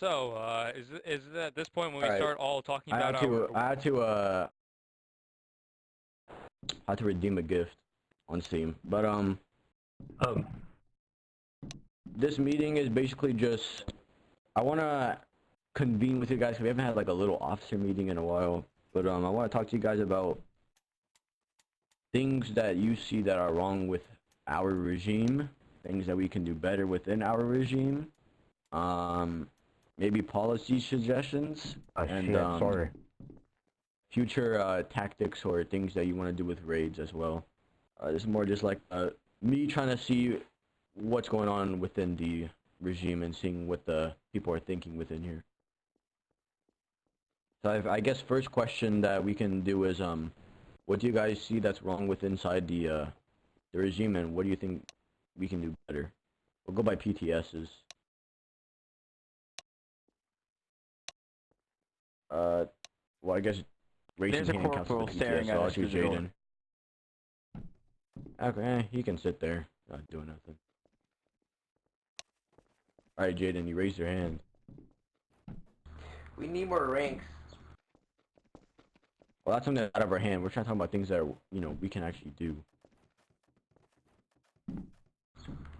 Is it at this point when All we right. start all talking I about had to, I had to, I had to redeem a gift on Steam. But this meeting is basically just, I wanna convene with you guys. 'Cause we haven't had like a little officer meeting in a while. But I want to talk to you guys about things that you see that are wrong with our regime, things that we can do better within our regime, maybe policy suggestions, and sorry. future tactics or things that you want to do with raids as well. This is more just like me trying to see what's going on within the regime and seeing what the people are thinking within here. So I guess first question that we can do is what do you guys see that's wrong with inside the regime, and what do you think we can do better? We'll go by PTSs. Well, I guess raising There's a hand counts as a corporal staring PTS, at so I'll us choose through the door. Jaden. Okay, he can sit there, not doing nothing. Alright, Jaden, you raised your hand. We need more ranks. Well, that's something out of our hand. We're trying to talk about things that, you know, we can actually do.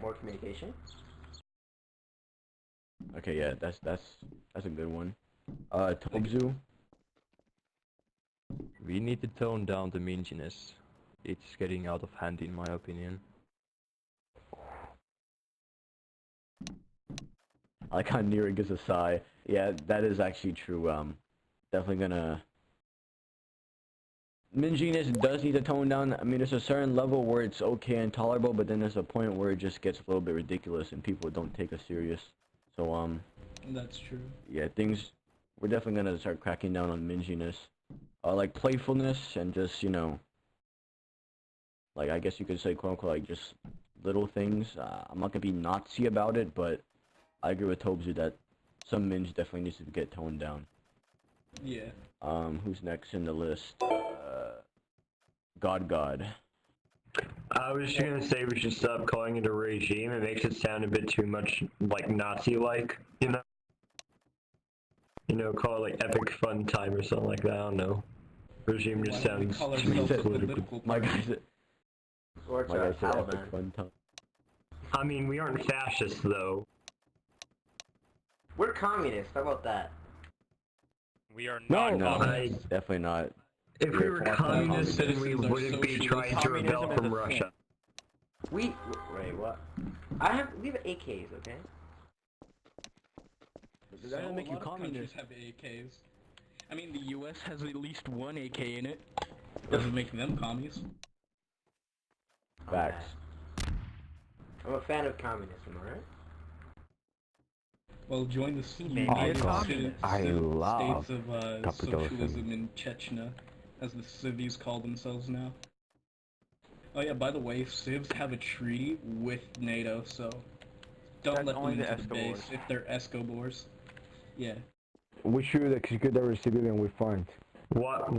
More communication. Okay, yeah, that's a good one. Tobzu? We need to tone down the minginess. It's getting out of hand in my opinion. I like how Nira gives a sigh. Yeah, that is actually true. Definitely gonna... Minginess does need to tone down. I mean, there's a certain level where it's okay and tolerable, but then there's a point where it just gets a little bit ridiculous and people don't take us serious. So, That's true. yeah, we're definitely gonna start cracking down on minginess. Like playfulness and just, you know, like, I guess you could say, quote unquote, like, just little things. I'm not gonna be Nazi about it, but I agree with Tobzu that some minge definitely needs to get toned down. Yeah. Who's next in the list? God. I was just gonna say we should stop calling it a regime. It makes it sound a bit too much like Nazi-like, you know? You know, call it like Epic Fun Time or something like that, I don't know. Regime just Why don't we sounds call too ourselves a political. political My party? guy said, Or my guy said epic Taliban. fun time. I mean, we aren't fascists though. We're communists. How about that? We are No, not no, communists. definitely not. If we were communists, then we Citizens are wouldn't be socialists. trying to rebel Communism is from a Russia. Wait, what? We have AKs, okay? Does that So make a you lot of countries communist? have AKs. I mean, the U.S. has at least one AK in it. Doesn't make them commies. Facts. I'm a fan of communism, alright? Well, join the made me a communist. I love states of capitalism. socialism in Chechnya, as the civvies call themselves now. Oh yeah, by the way, civs have a treaty with NATO, so don't That's let them only the into the base Escobors. if they're Escobors. Yeah. We should execute every civilian we find. What?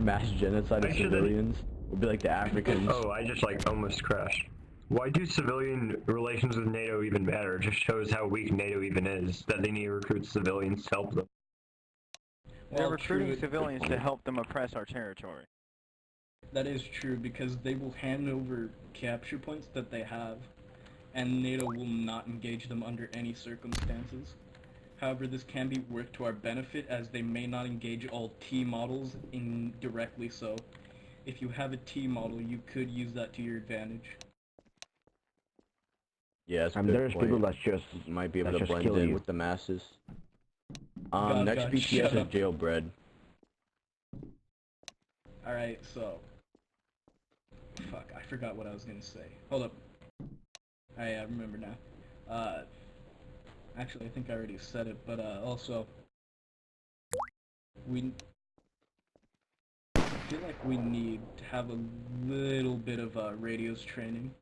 Mass genocide of Actually, civilians would be like the Africans. Oh, I just like almost crashed. Why do civilian relations with NATO even matter? It just shows how weak NATO even is, that they need to recruit civilians to help them. They're Well, recruiting true, civilians to help them oppress our territory. that is true because they will hand over capture points that they have, and NATO will not engage them under any circumstances. However, this can be worked to our benefit as they may not engage all T models indirectly, so if you have a T model, you could use that to your advantage. Yeah, that's a And good there's point. people that just Might be able that to just blend kill in you. with the masses. God, Next God, BTS shut is up. jailbred. Alright, so... Fuck, I forgot what I was gonna say. Hold up. I remember now. Actually, I think I already said it, but also... I feel like we need to have a little bit of radios training.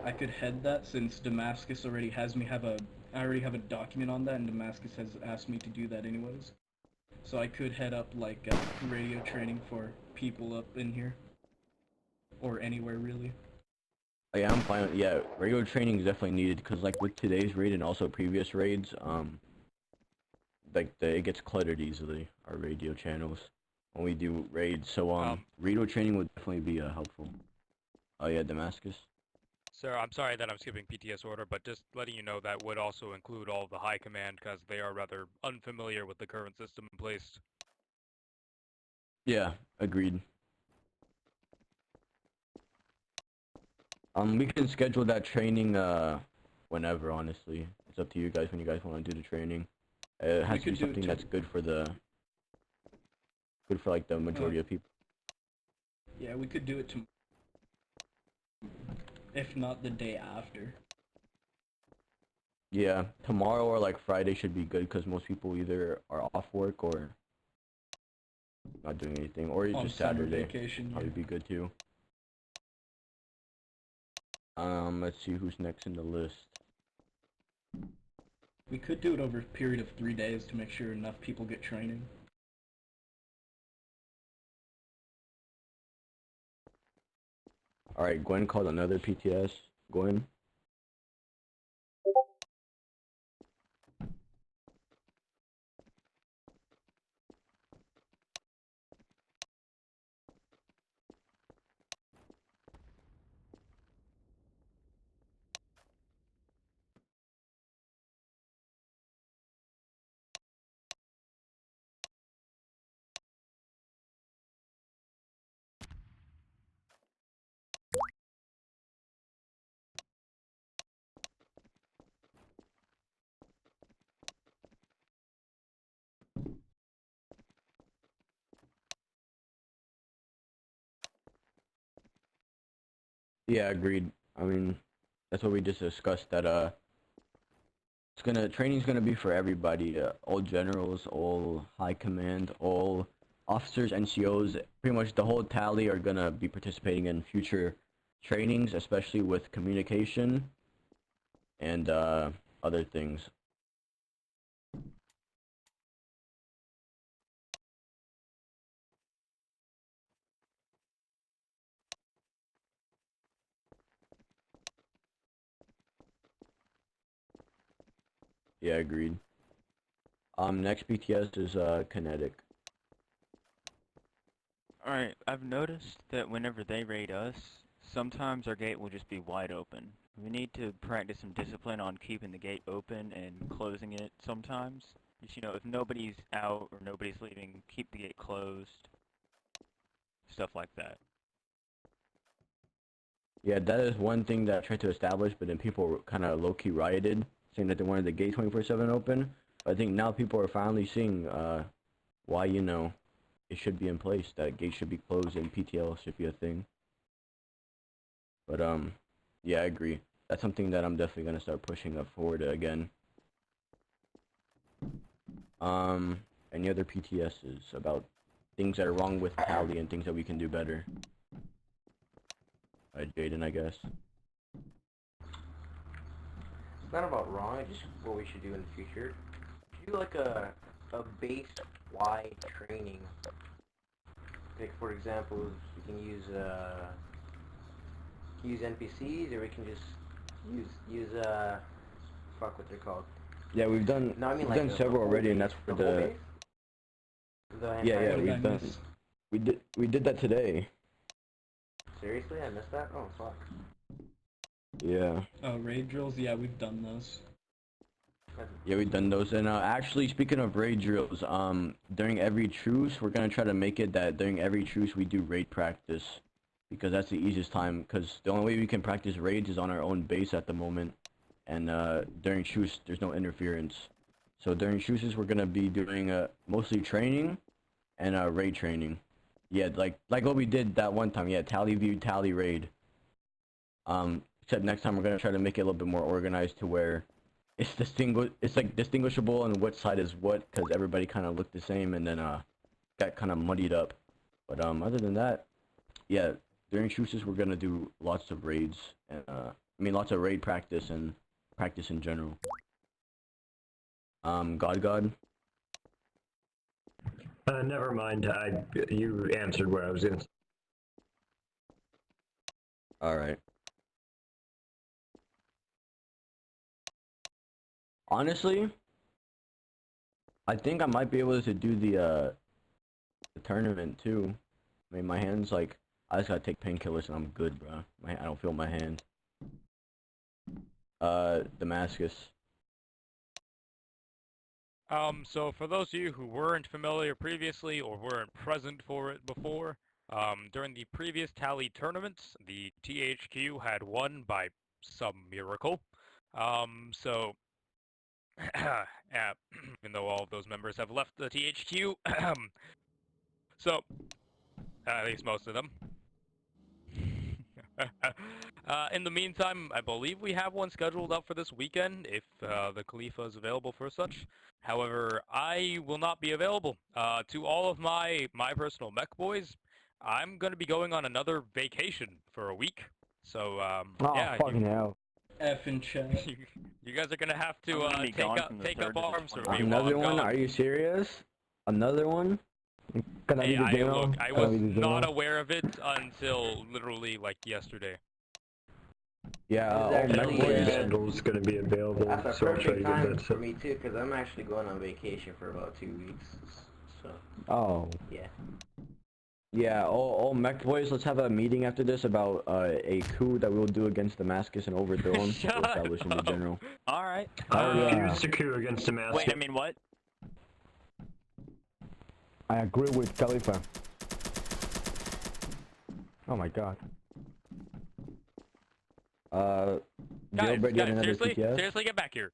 I could head that since Damascus already has me have I already have a document on that, and Damascus has asked me to do that anyways. So I could head up like radio training for people up in here. Or anywhere really. Oh, yeah, I'm fine. Yeah, radio training is definitely needed because, like, with today's raid and also previous raids, like, it gets cluttered easily, our radio channels, when we do raids. So, radio training would definitely be helpful. Oh, yeah, Damascus. Sir, I'm sorry that I'm skipping PTS order, but just letting you know that would also include all of the high command because they are rather unfamiliar with the current system in place. Yeah, agreed. We can schedule that training, whenever, honestly. It's up to you guys when you guys want to do the training. It has to could be do it something to- that's good for like, the majority of people. Yeah, we could do it to. If not the day after. Yeah, tomorrow or, like, Friday should be good because most people either are off work or not doing anything, or On just summer Saturday. vacation. Probably be good, too. Let's see who's next in the list. We could do it over a period of 3 days to make sure enough people get training. Alright, Gwen called another PTS. Gwen? Yeah, agreed. I mean, that's what we just discussed, that, training's gonna be for everybody, all generals, all high command, all officers, NCOs, pretty much the whole tally are gonna be participating in future trainings, especially with communication and, other things. Yeah, agreed. Next BTS is, Kinetic. Alright, I've noticed that whenever they raid us, sometimes our gate will just be wide open. We need to practice some discipline on keeping the gate open and closing it sometimes. Just, you know, if nobody's out or nobody's leaving, keep the gate closed. Stuff like that. Yeah, that is one thing that I tried to establish, but then people kind of low-key rioted, saying that they wanted the gate 24/7 open. I think now people are finally seeing, why, you know, it should be in place, that gate should be closed and PTL should be a thing. But, yeah, I agree. That's something that I'm definitely gonna start pushing up forward again. Any other PTSs about things that are wrong with Tally and things that we can do better? Jaden, I guess. It's not about wrong, it's just what we should do in the future. Do like a base-wide training. Like, for example, we can use NPCs, or we can just use fuck what they're called. Yeah, we've done No, I mean we've like done the several whole already, and base. that's for The whole the base? The yeah, entire yeah, What did I we've done. miss? We did that today. Seriously? I missed that? Oh, fuck. Yeah. Oh, raid drills? Yeah, we've done those. Yeah, we've done those. And actually, speaking of raid drills, during every truce, we're gonna try to make it that during every truce we do raid practice, because that's the easiest time. Because the only way we can practice raids is on our own base at the moment, and during truce there's no interference. So during truces we're gonna be doing mostly training and raid training. Yeah, like what we did that one time. Yeah, tally view, tally raid. Except next time we're gonna try to make it a little bit more organized to where it's like distinguishable on what side is what, because everybody kind of looked the same, and then got kind of muddied up. But other than that, yeah, during truces we're gonna do lots of raids, and I mean lots of raid practice and practice in general. God. Never mind. You answered what I was gonna say. All right. Honestly, I think I might be able to do the tournament too. I mean, my hands like I just gotta take painkillers and I'm good, bro. I don't feel my hand. Damascus. So for those of you who weren't familiar previously or weren't present for it before, during the previous Tally tournaments, the THQ had won by some miracle. So, even though all of those members have left the THQ, so, at least most of them. In the meantime, I believe we have one scheduled up for this weekend, if the Khalifa is available for such. However, I will not be available. To all of my personal mech boys, I'm going to be going on another vacation for a week. So, yeah, hell. F in chat. you guys are going to have I'm to gonna be gone from the take 3rd up to the arms for 20th. me while Another I'm one? gone. Are you serious? Another one? Can I Hey, be the I general? look, I Can was be the not general? aware of it until literally like yesterday. Yeah, This is all actually, mech Like boys. Vandal's gonna be available, That's a so I'll try to perfect get time that for set. me too, because I'm actually going on vacation for about 2 weeks. So, Oh. yeah. Yeah, all mech boys, let's have a meeting after this about a coup that we'll do against Damascus and overthrow him. Shut We'll establish him the up. general. Alright. I yeah. refuse to coup against Damascus. Wait, I mean what? I agree with Khalifa. Oh my god. Guys, Jailbreak yet another seriously, PTS? seriously, get back here.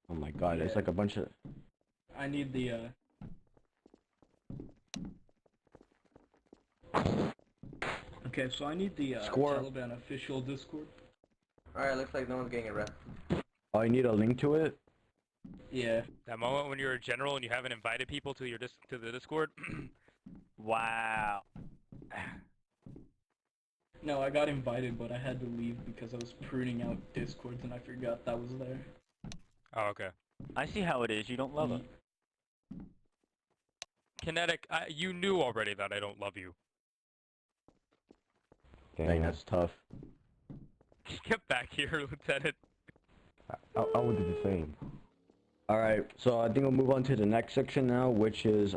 Oh my god, it's like a bunch of... I need the Okay, so I need the Score. Taliban official Discord. Alright, looks like no one's getting arrested. Oh, you need a link to it? Yeah. That moment when you're a general and you haven't invited people to your to the Discord. Wow. No, I got invited, but I had to leave because I was pruning out Discords and I forgot that was there. Oh, okay. I see how it is, you don't love it. Kinetic, you knew already that I don't love you. Dang, that's tough. Get back here, Lieutenant. I would do the same. Alright, so I think we'll move on to the next section now, which is,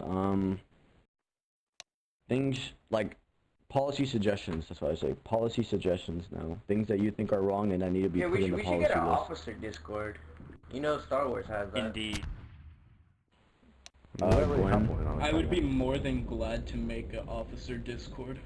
things like policy suggestions. That's what I say. Policy suggestions now. Things that you think are wrong and that need to be Yeah, put in the we should policy get an list. officer Discord. You know Star Wars has that. Indeed. We already Gwen. have one, I would be more than glad to make an officer Discord.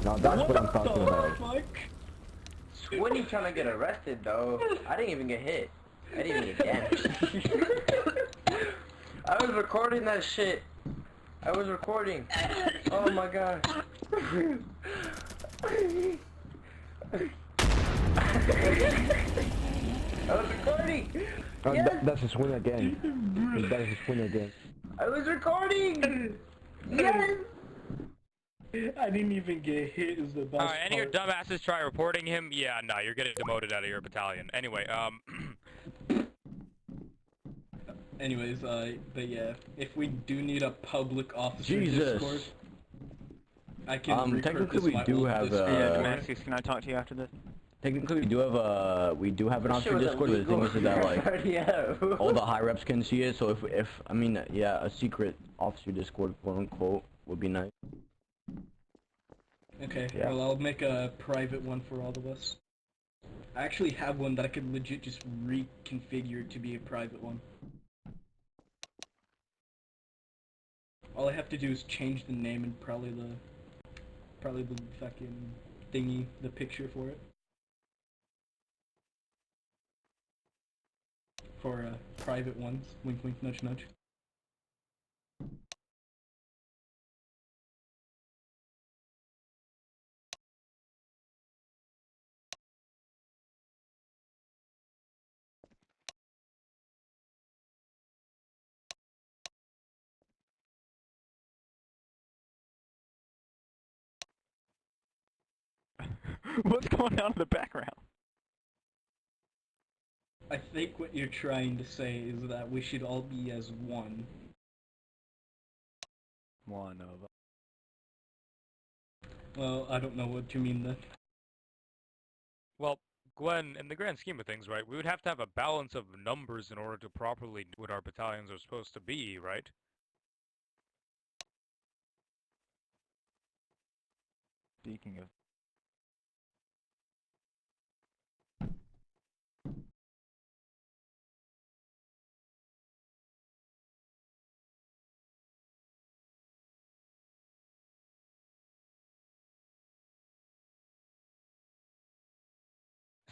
Now that's what I'm talking about. Fuck? Swinny trying to get arrested though. I didn't even get hit. I didn't even get damaged. I was recording that shit. I was recording. Oh my god. I was recording. Yes. That's a swing again. That's a swing again. I was recording. Yes. I didn't even get hit is the best Alright, any of your part. dumbasses try reporting him? Yeah, no, you're getting demoted out of your battalion. Anyway, Anyways, but yeah, if we do need a public officer Jesus. Discord, I can Technically repurpose we my do old have, Discord. Yeah, Uh, Damascus, can I talk to you after this? Technically we do have an That shit officer was Discord, but the thing illegal. is that like Already have. all the high reps can see it, so if I mean yeah, a secret officer Discord quote unquote would be nice. Okay, Yeah. well I'll make a private one for all of us. I actually have one that I could legit just reconfigure to be a private one. All I have to do is change the name and probably the fucking thingy, the picture for it. For private ones. Wink wink nudge nudge. What's going on in the background? I think what you're trying to say is that we should all be as one. One of. Well, I don't know what you mean then. Well, Glenn, in the grand scheme of things, right, we would have to have a balance of numbers in order to properly do what our battalions are supposed to be, right? Speaking of.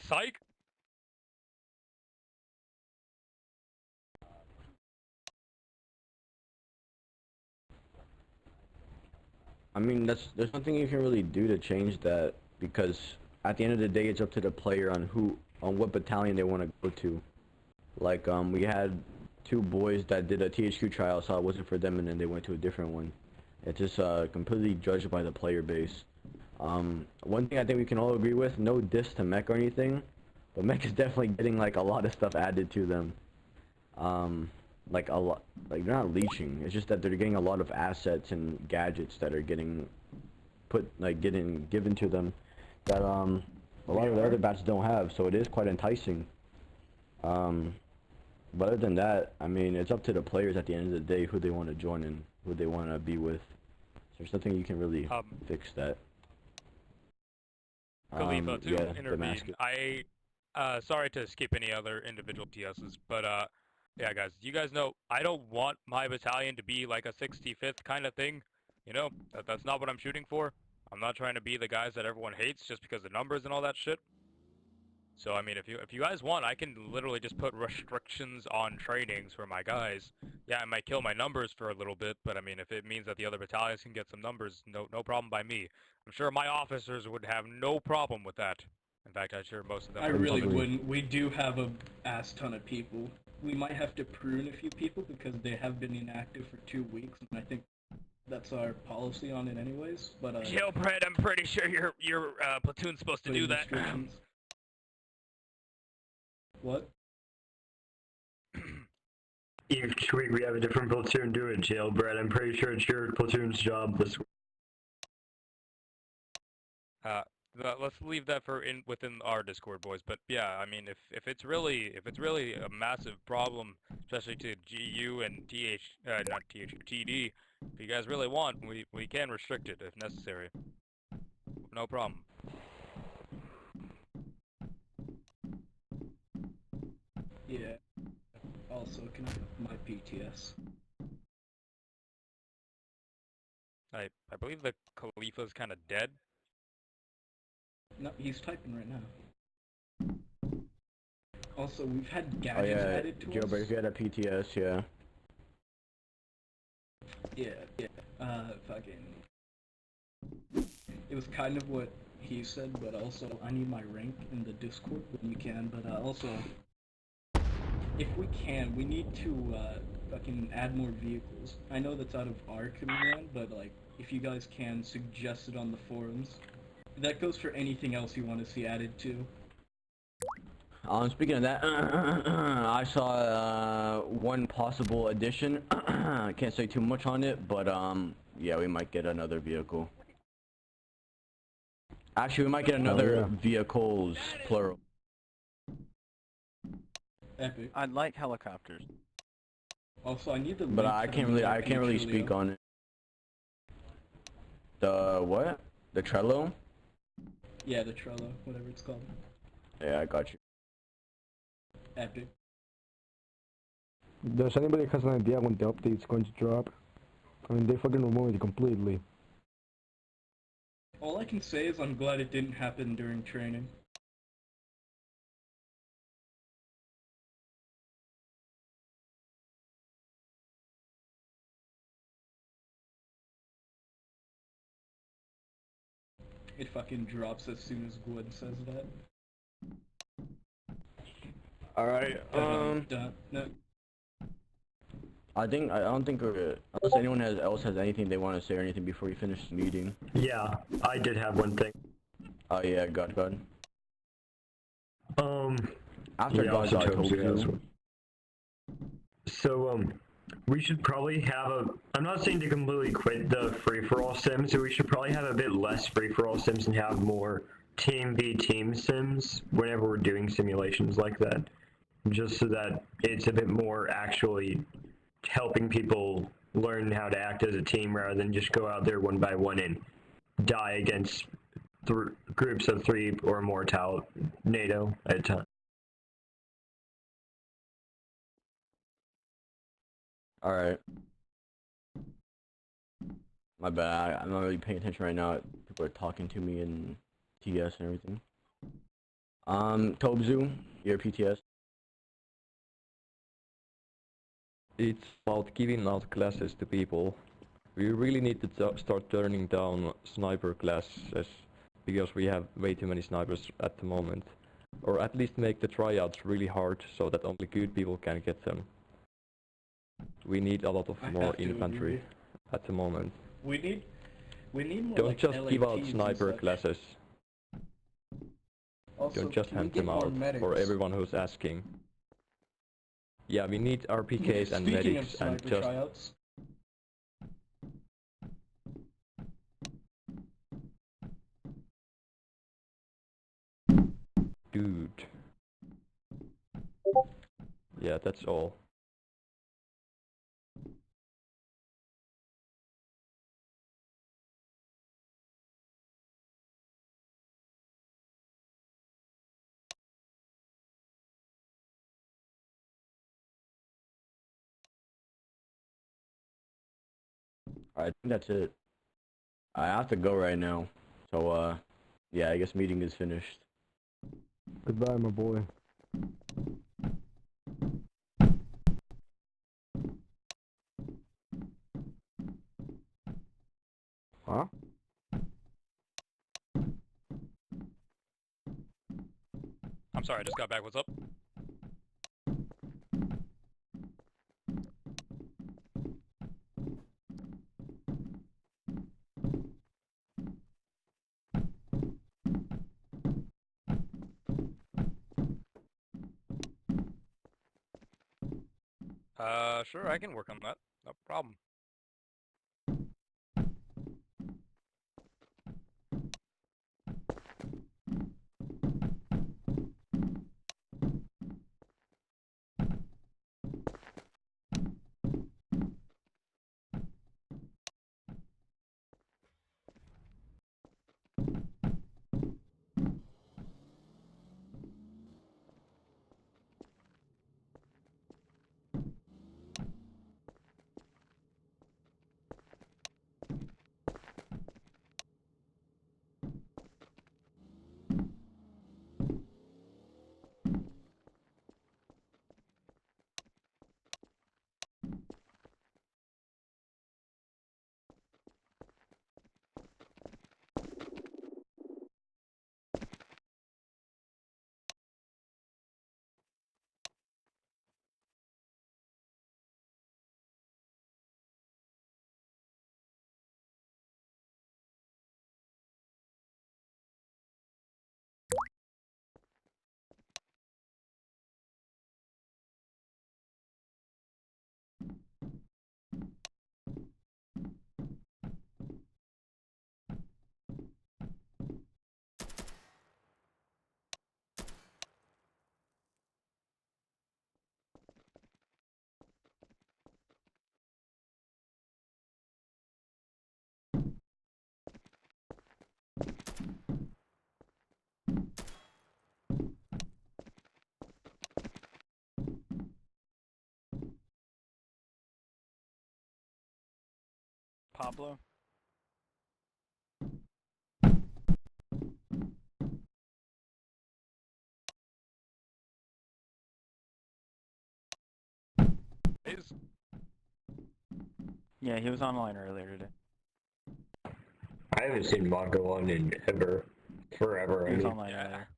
Psych! I mean, there's nothing you can really do to change that, because at the end of the day, it's up to the player on what battalion they want to go to. Like, we had 2 boys that did a THQ trial, so it wasn't for them, and then they went to a different one. It's just completely judged by the player base. One thing I think we can all agree with, no diss to Mech or anything, but Mech is definitely getting like a lot of stuff added to them. Like a lot, like they're not leeching. It's just that they're getting a lot of assets and gadgets that are getting given to them that a lot of the other bats don't have. So it is quite enticing. But other than that, I mean, it's up to the players at the end of the day who they want to join and who they want to be with. So there's nothing you can really fix that. Khalifa, to yeah, intervene. Sorry to skip any other individual TSs, but yeah, guys, you guys know I don't want my battalion to be like a 65th kind of thing. You know, that's not what I'm shooting for. I'm not trying to be the guys that everyone hates just because of numbers and all that shit. So I mean, if you guys want, I can literally just put restrictions on trainings for my guys. Yeah, I might kill my numbers for a little bit, but I mean, if it means that the other battalions can get some numbers, no problem by me. I'm sure my officers would have no problem with that. In fact, I'm sure most of them. I really wouldn't. We do have a ass ton of people. We might have to prune a few people because they have been inactive for 2 weeks, and I think that's our policy on it anyways. But Jailbread, I'm pretty sure your platoon's supposed to do that. What? Each week we have a different platoon do it, Jailbread. I'm pretty sure it's your platoon's job this week. Let's leave that for within our Discord, boys. But yeah, I mean, if it's really a massive problem, especially to GU and not TD, if you guys really want, we can restrict it if necessary. No problem. Yeah. Also, can I have my PTS? I believe the Khalifa's kind of dead. No, he's typing right now. Also, we've had gadgets added to us. Jailbreak, you had a PTS, yeah. Yeah. Fucking. It was kind of what he said, but also I need my rank in the Discord when you can. But also, if we can, we need to fucking add more vehicles. I know that's out of our command, but like, if you guys can suggest it on the forums. That goes for anything else you want to see added to. Speaking of that, I saw one possible addition. I can't say too much on it, but yeah, we might get another vehicle. Actually, we might get another vehicles, plural. Epic. I'd like helicopters. Also, I need the. But I can't really speak on it. The what? The Trello? Yeah, the Trello, whatever it's called. Yeah, I got you. Epic. Does anybody has an idea when the update's going to drop? I mean, they fucking removed it completely. All I can say is I'm glad it didn't happen during training. It fucking drops as soon as Gwen says that. Alright, No. I don't think unless anyone else has anything they want to say or anything before we finish the meeting. Yeah, I did have one thing. Oh yeah, God. After yeah, God, also I told Toby has you. one. So, we should probably have I'm not saying to completely quit the free-for-all sims, so we should probably have a bit less free-for-all sims and have more team v team sims whenever we're doing simulations like that. Just so that it's a bit more actually helping people learn how to act as a team rather than just go out there one by one and die against groups of 3 or more NATO at a time. Alright. My bad, I'm not really paying attention right now. People are talking to me in TS and everything. Tobzu, your PTS. It's about giving out classes to people. We really need to start turning down sniper classes because we have way too many snipers at the moment. Or at least make the tryouts really hard so that only good people can get them. We need a lot of I more have to infantry agree. at the moment. We need more Don't like just give out LAPs and sniper such. classes. Also, Don't just can we hand get them more out medics? for everyone who's asking. Yeah, we need RPKs and Speaking medics of and sniper just tryouts, dude. Yeah, that's all. I think that's it. I have to go right now. So, yeah, I guess meeting is finished. Goodbye, my boy. Huh? I'm sorry, I just got back. What's up? Sure, I can work on that. No problem. Pablo? Is Yeah, he was online earlier today. I haven't seen Mongo on in forever. He I was mean, online earlier.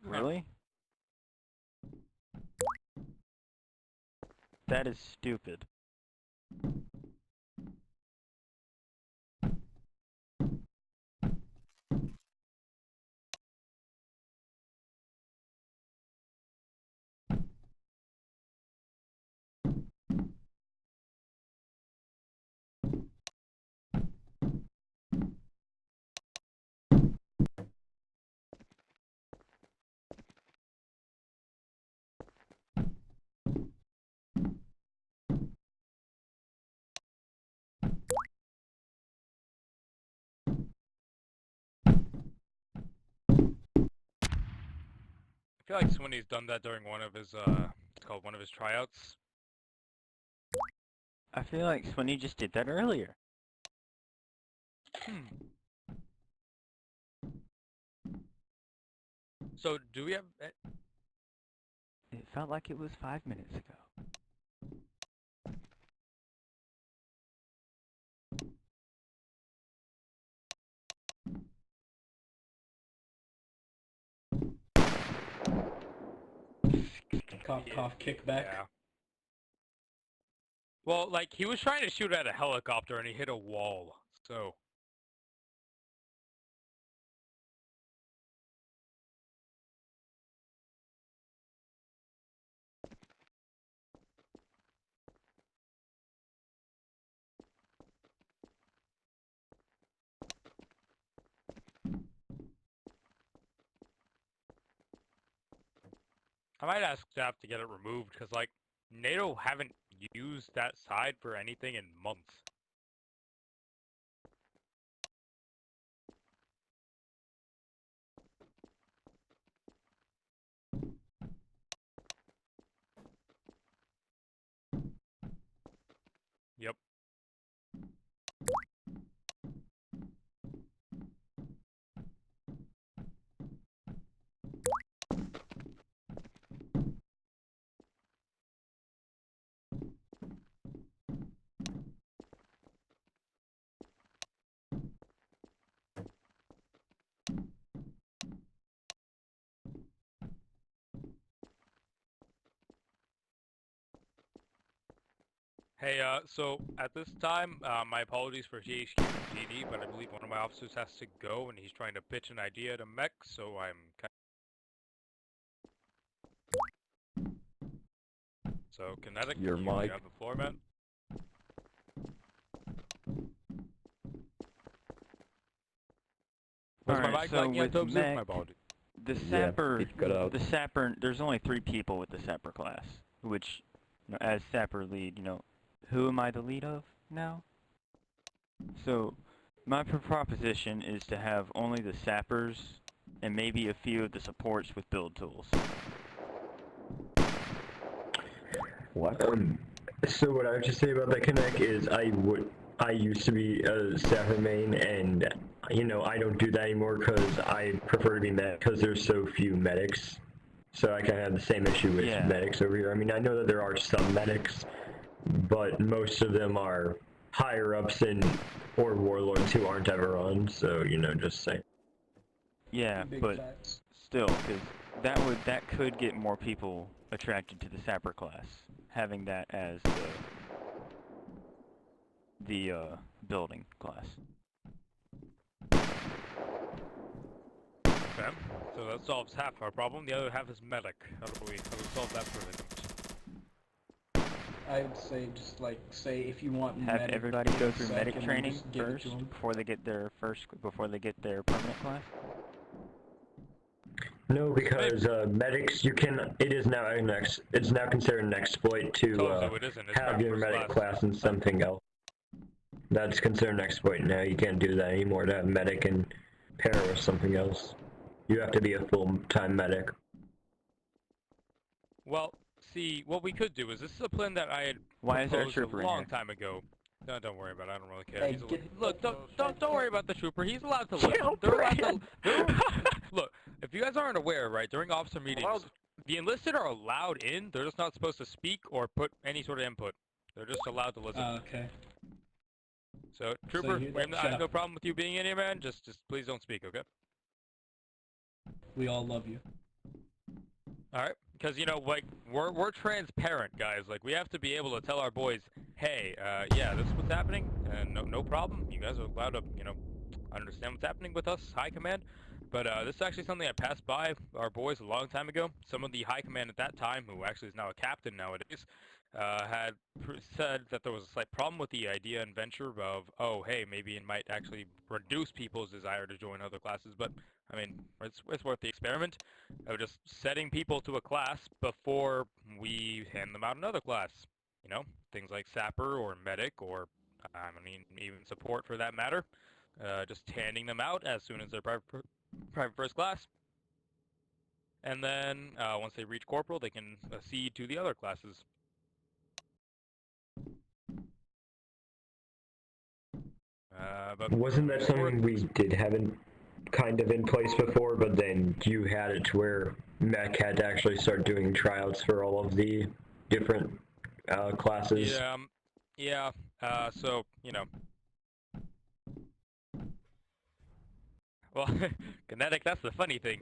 Really? That is stupid. I feel like Swinny's done that during one of his it's called one of his tryouts. I feel like Swinny just did that earlier. So do we have? It felt like it was 5 minutes ago. Cough, cough, kickback. Yeah. Well, like he was trying to shoot at a helicopter and he hit a wall. So. I might ask staff to get it removed because, like, NATO haven't used that side for anything in months. Yep. Hey, so at this time, my apologies for GHQ and GD, but I believe one of my officers has to go, and he's trying to pitch an idea to mech, so I'm kind. So, Kinetic, Your you mic. have the floor, man. Was my Alright, mic so lagging yet, with Thompson? mech, My apologies. the Yeah, sapper, it cut out. the sapper, there's only 3 people with the sapper class, which, you know, as sapper lead, you know, who am I the lead of now? So, my proposition is to have only the sappers and maybe a few of the supports with build tools. What? So what I have to say about that Connect is I used to be a Sapper main, and you know I don't do that anymore because I prefer to be medic because there's so few medics. So I kind of have the same issue with Yeah. medics over here. I mean, I know that there are some medics, but most of them are higher ups or warlords who aren't ever on. So you know, just say. Yeah, Big but facts. still, because that could get more people attracted to the sapper class, having that as the building class. Okay, so that solves half our problem. The other half is medic. How do we solve that predicament? I'd say just like say if you want Have medic everybody go through sec medic and then training just give it to first 'em. before they get their permanent class. No, because medics, it's now considered an exploit to So it isn't. It's have not your first medic class. class in something else. That's considered an exploit now. You can't do that anymore to have medic and pair with something else. You have to be a full-time medic. Well, see, what we could do is this is a plan that I had Why is there a proposed trooper in long here? time ago. No, don't worry about it. I don't really care. Hey, He's get- look, don't worry about the trooper. He's allowed to listen. They're allowed to. Look, if you guys aren't aware, right, during officer meetings, the enlisted are allowed in. They're just not supposed to speak or put any sort of input. They're just allowed to listen. Okay. So, trooper, you hear we have that? I Shut have no up. problem with you being in here, man. Just please don't speak, okay? We all love you. All right. Because, you know, like, we're transparent, guys. Like, we have to be able to tell our boys, hey, yeah, this is what's happening, and no problem. You guys are allowed to, you know, understand what's happening with us, High Command. But this is actually something I passed by our boys a long time ago. Some of the High Command at that time, who actually is now a captain nowadays, had said that there was a slight problem with the idea and venture of, oh, hey, maybe it might actually reduce people's desire to join other classes. But, I mean, it's worth the experiment of just setting people to a class before we hand them out another class. You know, things like Sapper or Medic or, I mean, even support for that matter. Just handing them out as soon as they're private first class. And then, once they reach Corporal, they can accede to the other classes. But Wasn't that something we did have kind of in place before, but then you had it to where Mech had to actually start doing tryouts for all of the different classes? Yeah, so, you know. Well, Kinetic, that's the funny thing.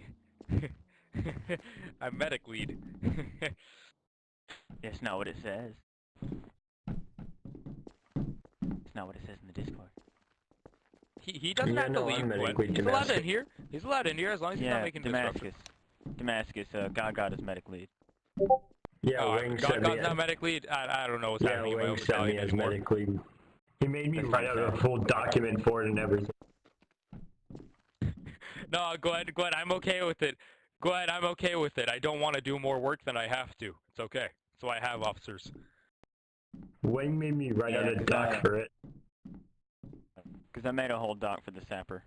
I'm medic lead. That's not what it says. It's not what it says in the Discord. He doesn't Yeah, have to no, leave. I'm medic Gwen. lead He's allowed in Damascus. here. He's allowed in here as long as he's not making disruption. Damascus, God is medic lead. Yeah, Oh, Wing sent God's me. not medic lead. I don't know what's Yeah, happening in my own Wing sent me battalion as anymore. medic lead. He made me That's write out a fine. full document for it and everything. No, Gwen, I'm okay with it. Gwen, I'm okay with it. I don't want to do more work than I have to. It's okay. So I have officers. Wing made me write out Yeah, a 'cause doc for it. Because I made a whole doc for the Sapper.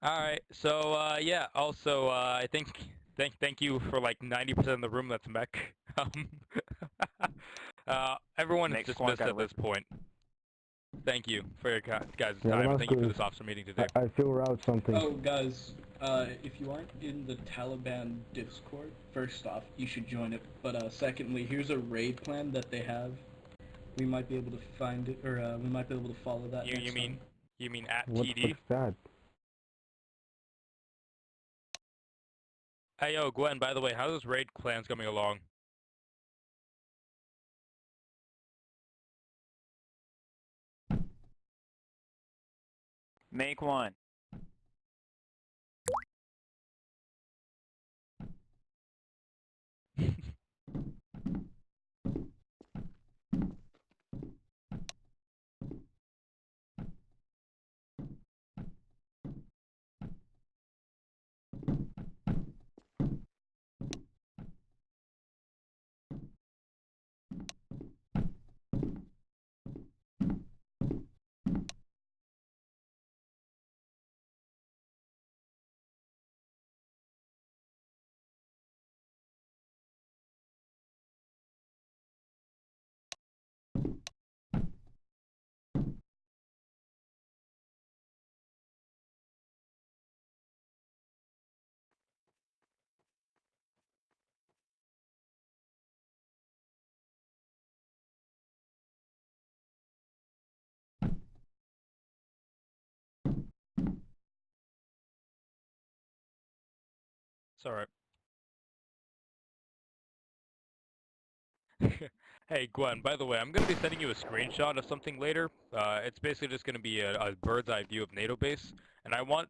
Alright, so, yeah, also, I think, thank you for, like, 90% of the room that's mech. Everyone is Mech squad dismissed got at this point. Thank you for your guys' Yeah, time, and thank you for Damascus. this officer meeting today. I figure out something. Oh, guys, if you aren't in the Taliban Discord, first off, you should join it. But secondly, here's a raid plan that they have. We might be able to find it, or we might be able to follow that. You next mean at What's TD? that? Hey, yo, Gwen, by the way, how's this raid plans coming along? Make one. It's alright. Hey, Gwen, by the way, I'm going to be sending you a screenshot of something later. It's basically just going to be a bird's eye view of NATO base. And I want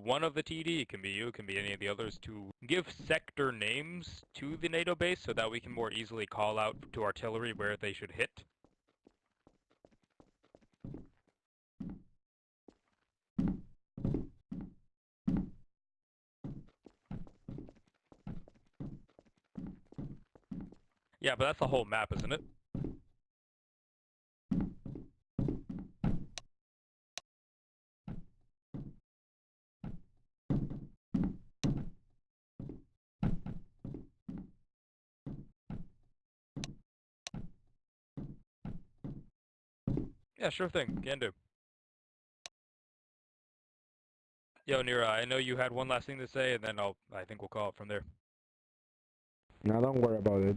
one of the TD, it can be you, it can be any of the others, to give sector names to the NATO base so that we can more easily call out to artillery where they should hit. Yeah, but that's the whole map, isn't it? Yeah, sure thing. Can do. Yo, Nira, I know you had one last thing to say, and then I think we'll call it from there. Now don't worry about it.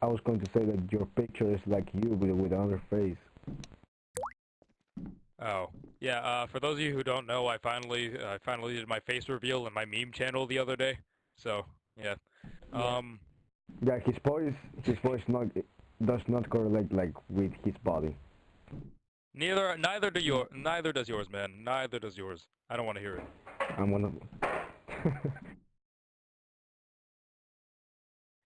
I was going to say that your picture is like you, but with another face. Oh, yeah. For those of you who don't know, I finally did my face reveal in my meme channel the other day. So, yeah. Yeah. Yeah, his voice not does not correlate like with his body. Neither does yours, man. Neither does yours. I don't want to hear it. I'm one of.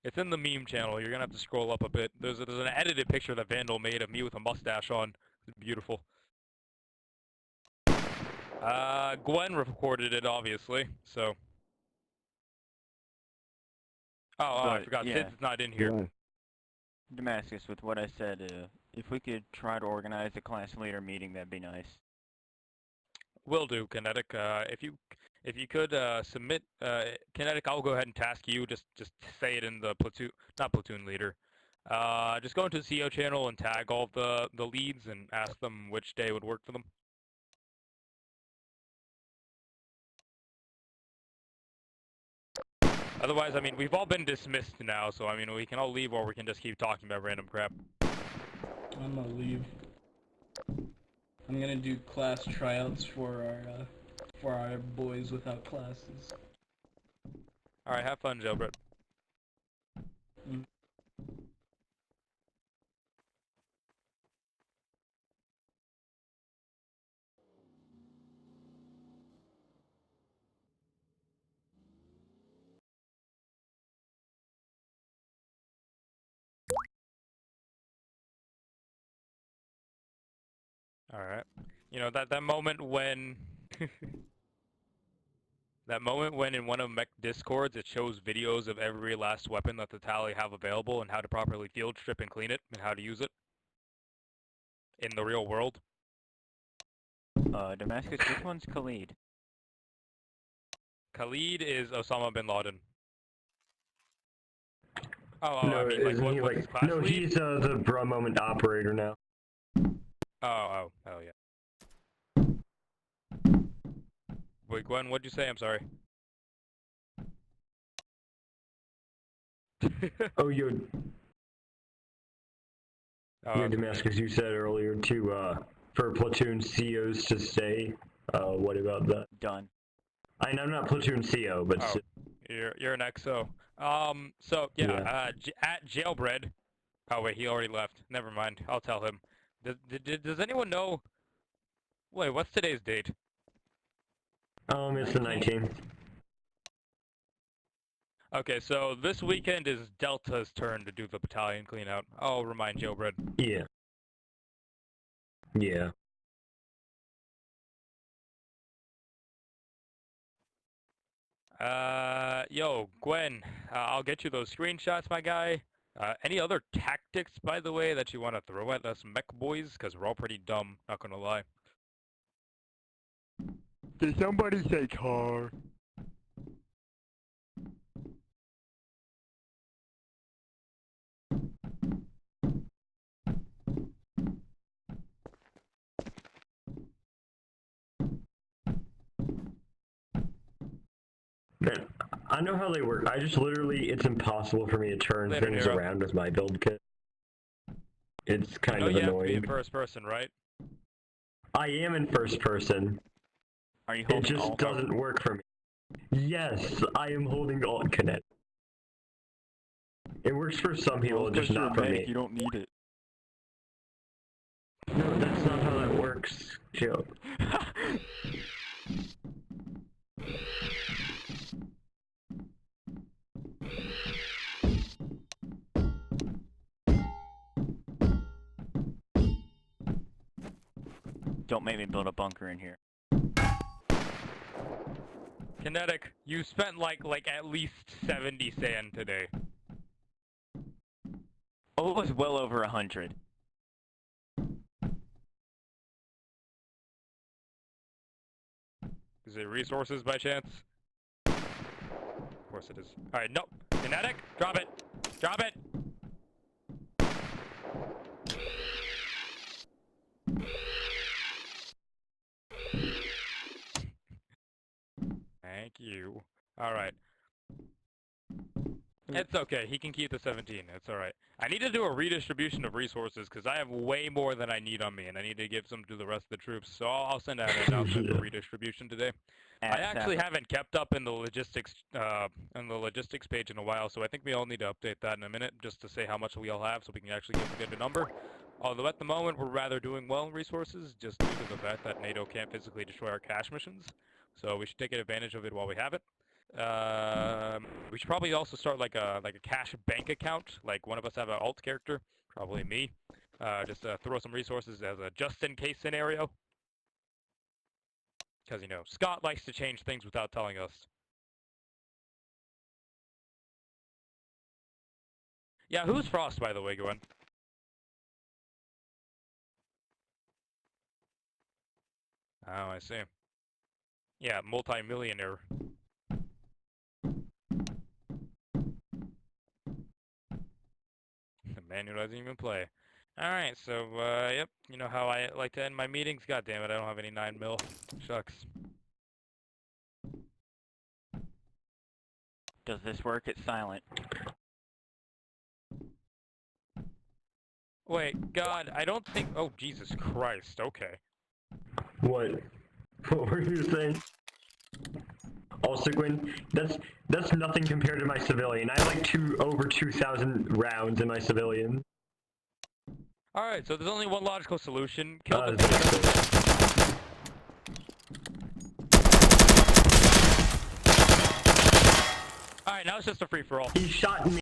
It's in the meme channel. You're gonna have to scroll up a bit. There's an edited picture that Vandal made of me with a mustache on. It's beautiful. Gwen recorded it, obviously. So. Oh, I But, forgot. yeah. Sid's not in here. Yeah. Damascus, with what I said, if we could try to organize a class leader meeting, that'd be nice. Will do, Kinetic. If you could submit, Kinetic, I'll go ahead and task you. Just say it in the platoon, not platoon leader. Just go into the CEO channel and tag all of the leads and ask them which day would work for them. Otherwise, I mean, we've all been dismissed now, so I mean, we can all leave or we can just keep talking about random crap. I'm gonna leave. I'm gonna do class tryouts for our boys without classes. Alright, have fun, Jailbread. Alright. You know, that moment when... that moment when in one of Mech Discords it shows videos of every last weapon that the Tally have available and how to properly field strip and clean it and how to use it in the real world. Damascus, which one's Khalid? Khalid is Osama bin Laden. Oh, no, I mean, like, isn't he what's like? his class No, lead? he's the bra moment operator now. Oh, yeah. Wait, Gwen, what'd you say? I'm sorry. Oh, yo, Oh, yeah, Damascus, you said earlier to for platoon COs to say. What about that? Done. I'm not platoon CO, but Oh. You're an XO. So yeah, at Jailbread. Oh wait, he already left. Never mind. I'll tell him. Does anyone know? Wait, what's today's date? it's the 19th. Okay, so this weekend is Delta's turn to do the battalion cleanout. I'll remind Jailbread. Yeah. Yeah. Yo, Gwen, I'll get you those screenshots, my guy. Any other tactics, by the way, that you want to throw at us mech boys? Because we're all pretty dumb, not gonna lie. Did somebody say car? Man, I know how they work. I just literally, it's impossible for me to turn Later, things Nero. around with my build kit. It's kind I know of you have to be annoying. in first person, right? I am in first person. Are you It holding just Alt? doesn't work for me. Yes, I am holding Alt Connect. It works for some people, just not for me. You don't need it. No, that's not how that works, Joe. Don't make me build a bunker in here. Kinetic, you spent like at least 70 sand today. Oh, it was well over 100. Is it resources by chance? Of course it is. Alright, no. Kinetic, drop it! Drop it! Thank you. Alright. It's okay. He can keep the 17. It's all right. I need to do a redistribution of resources because I have way more than I need on me, and I need to give some to the rest of the troops. So I'll send out an announcement for redistribution today. I actually haven't kept up in the logistics page in a while, so I think we all need to update that in a minute just to say how much we all have, so we can actually get a number. Although at the moment we're rather doing well in resources, just due to the fact that NATO can't physically destroy our cash missions. So we should take advantage of it while we have it. We should probably also start like a cash bank account. Like one of us have an alt character, probably me. Just throw some resources as a just-in-case scenario. Because, you know, Scott likes to change things without telling us. Yeah, who's Frost, by the way, Gwen? Oh, I see. Yeah, multi-millionaire. The man who doesn't even play. Alright, so, yep, you know how I like to end my meetings? God damn it, I don't have any 9 mil. Shucks. Does this work? It's silent. Wait, God, I don't think... Oh, Jesus Christ, okay. What? What were you saying? Also, Gwen, that's nothing compared to my civilian. I have like over 2,000 rounds in my civilian. Alright, so there's only one logical solution. Kill the... Alright, now it's just a free-for-all. He shot me.